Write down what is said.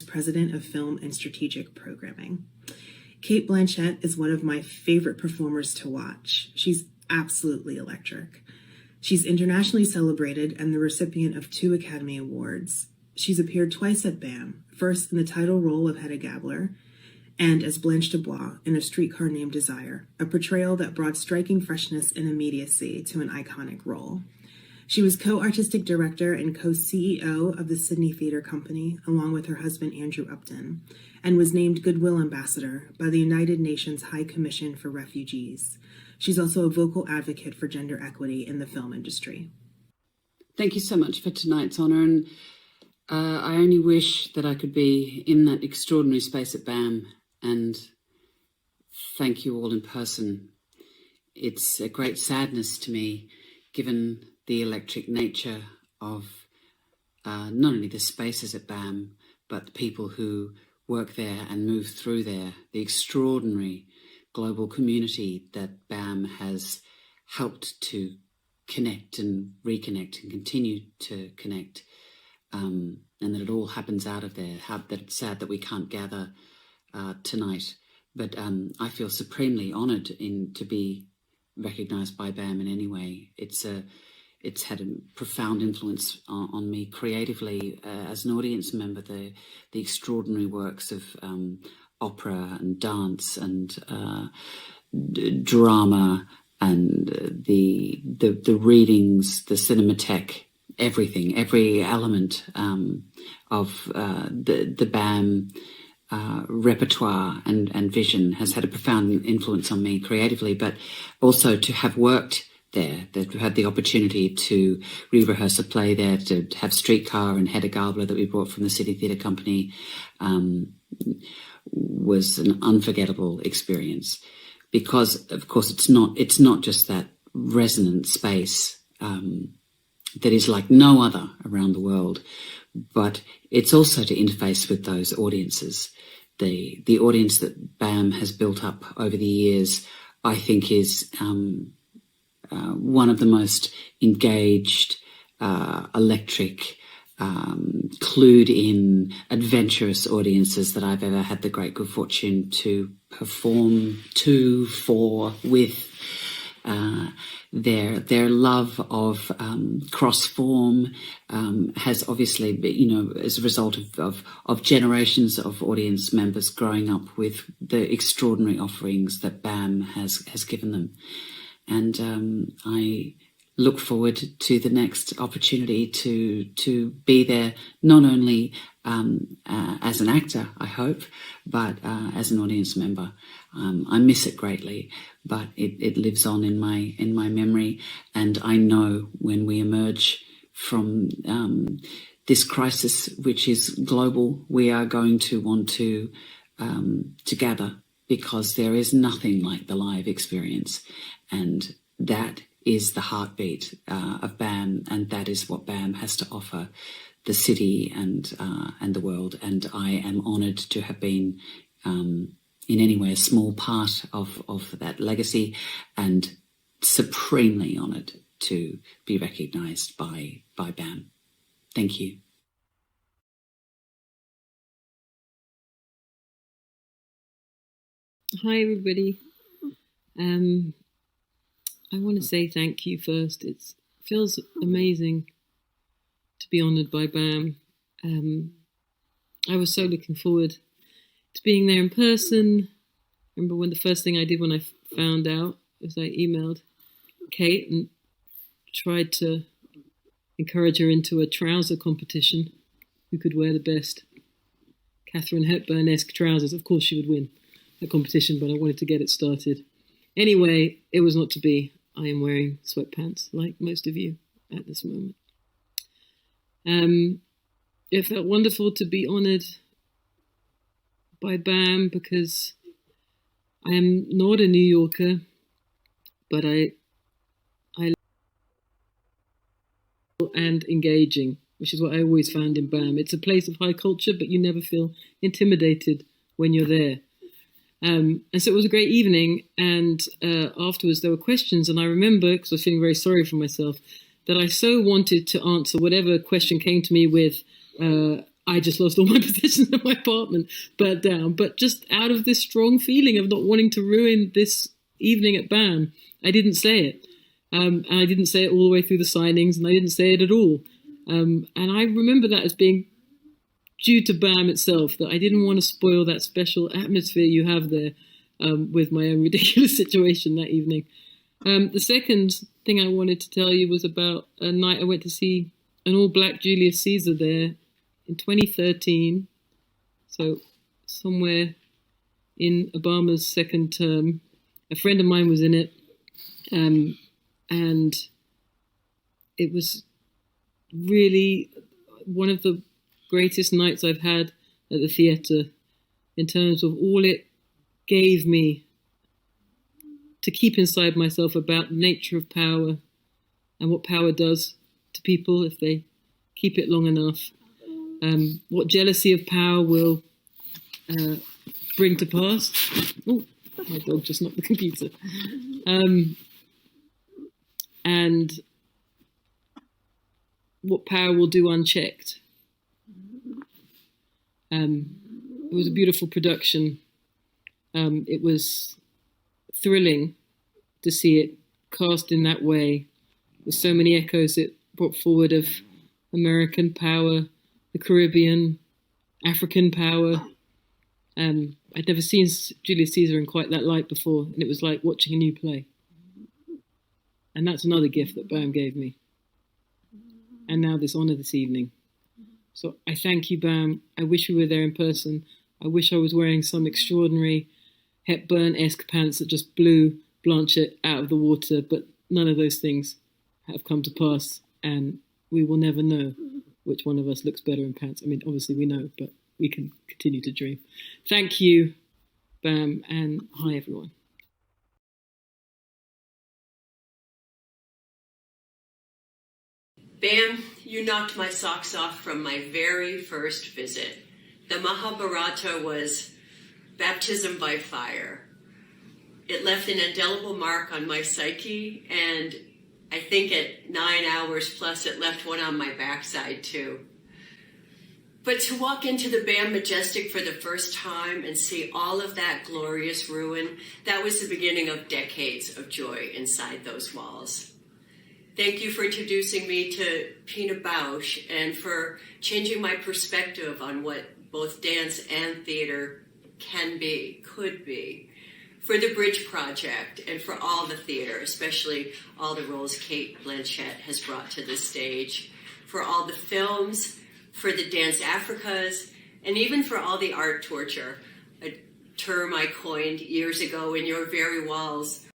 President of Film and Strategic Programming. Cate Blanchett is one of my favorite performers to watch. She's absolutely electric. She's internationally celebrated and the recipient of 2 Academy Awards. She's appeared twice at BAM, first in the title role of Hedda Gabler and as Blanche Dubois in A Streetcar Named Desire, a portrayal that brought striking freshness and immediacy to an iconic role. She was co-artistic director and co-CEO of the Sydney Theatre Company, along with her husband Andrew Upton, and was named Goodwill Ambassador by the United Nations High Commission for Refugees. She's also a vocal advocate for gender equity in the film industry. Thank you so much for tonight's honour, and I only wish that I could be in that extraordinary space at BAM and thank you all in person. It's a great sadness to me, given the electric nature of not only the spaces at BAM, but the people who work there and move through there, the extraordinary global community that BAM has helped to connect and reconnect and continue to connect, and that it all happens out of there. That it's sad that we can't gather tonight, but I feel supremely honoured to be recognised by BAM in any way. It's had a profound influence on me creatively as an audience member. The extraordinary works of opera and dance and drama and the readings, the cinematheque, everything, every element of the BAM repertoire and vision has had a profound influence on me creatively, but also to have worked there, that we had the opportunity to re-rehearse a play there, to have Streetcar and Hedda Gabler that we brought from the City Theatre Company, was an unforgettable experience. Because, of course, it's not just that resonant space that is like no other around the world, but it's also to interface with those audiences. The audience that BAM has built up over the years, I think, is one of the most engaged, electric, clued in, adventurous audiences that I've ever had the great good fortune to perform with. Their love of cross form has obviously, as a result of generations of audience members growing up with the extraordinary offerings that BAM has given them. And I look forward to the next opportunity to be there, not only as an actor, I hope, but as an audience member. I miss it greatly, but it lives on in my memory, and I know when we emerge from this crisis, which is global, we are going to want to gather, because there is nothing like the live experience, and that is the heartbeat of BAM, and that is what BAM has to offer the city and the world. And I am honoured to have been in any way a small part of that legacy, and supremely honoured to be recognised by BAM. Thank you. Hi everybody. I want to say thank you first. It feels amazing to be honoured by BAM. I was so looking forward to being there in person. I remember when the first thing I did when I found out was I emailed Kate and tried to encourage her into a trouser competition. Who could wear the best Kate Hepburn-esque trousers? Of course she would win the competition, but I wanted to get it started. Anyway, it was not to be. I am wearing sweatpants, like most of you at this moment. it felt wonderful to be honoured by BAM, because I am not a New Yorker, but I and engaging, which is what I always found in BAM. It's a place of high culture, but you never feel intimidated when you're there. And so it was a great evening. And afterwards there were questions. And I remember, because I was feeling very sorry for myself, that I so wanted to answer whatever question came to me with, I just lost all my possessions in my apartment, burnt down. But just out of this strong feeling of not wanting to ruin this evening at BAM, I didn't say it. And I didn't say it all the way through the signings, and I didn't say it at all. And I remember that as being due to BAM itself, that I didn't want to spoil that special atmosphere you have there with my own ridiculous situation that evening. The second thing I wanted to tell you was about a night I went to see an all-black Julius Caesar there in 2013, so somewhere in Obama's second term. A friend of mine was in it, and it was really one of the greatest nights I've had at the theatre, in terms of all it gave me to keep inside myself about the nature of power and what power does to people if they keep it long enough, what jealousy of power will bring to pass. Oh, my dog just knocked the computer. And what power will do unchecked. It was a beautiful production. It was thrilling to see it cast in that way, with so many echoes it brought forward of American power, the Caribbean, African power. I'd never seen Julius Caesar in quite that light before, and it was like watching a new play. And that's another gift that BAM gave me. And now this honour this evening. So I thank you, BAM. I wish we were there in person. I wish I was wearing some extraordinary Hepburn-esque pants that just blew Blanchett out of the water, but none of those things have come to pass, and we will never know which one of us looks better in pants. I mean, obviously we know, but we can continue to dream. Thank you, BAM, and hi, everyone. BAM, you knocked my socks off from my very first visit. The Mahabharata was baptism by fire. It left an indelible mark on my psyche, and I think at 9 hours plus it left one on my backside too. But to walk into the BAM Majestic for the first time and see all of that glorious ruin, that was the beginning of decades of joy inside those walls. Thank you for introducing me to Pina Bausch and for changing my perspective on what both dance and theater can be, could be. For the Bridge Project and for all the theater, especially all the roles Cate Blanchett has brought to the stage. For all the films, for the Dance Africas, and even for all the art torture, a term I coined years ago in your very walls.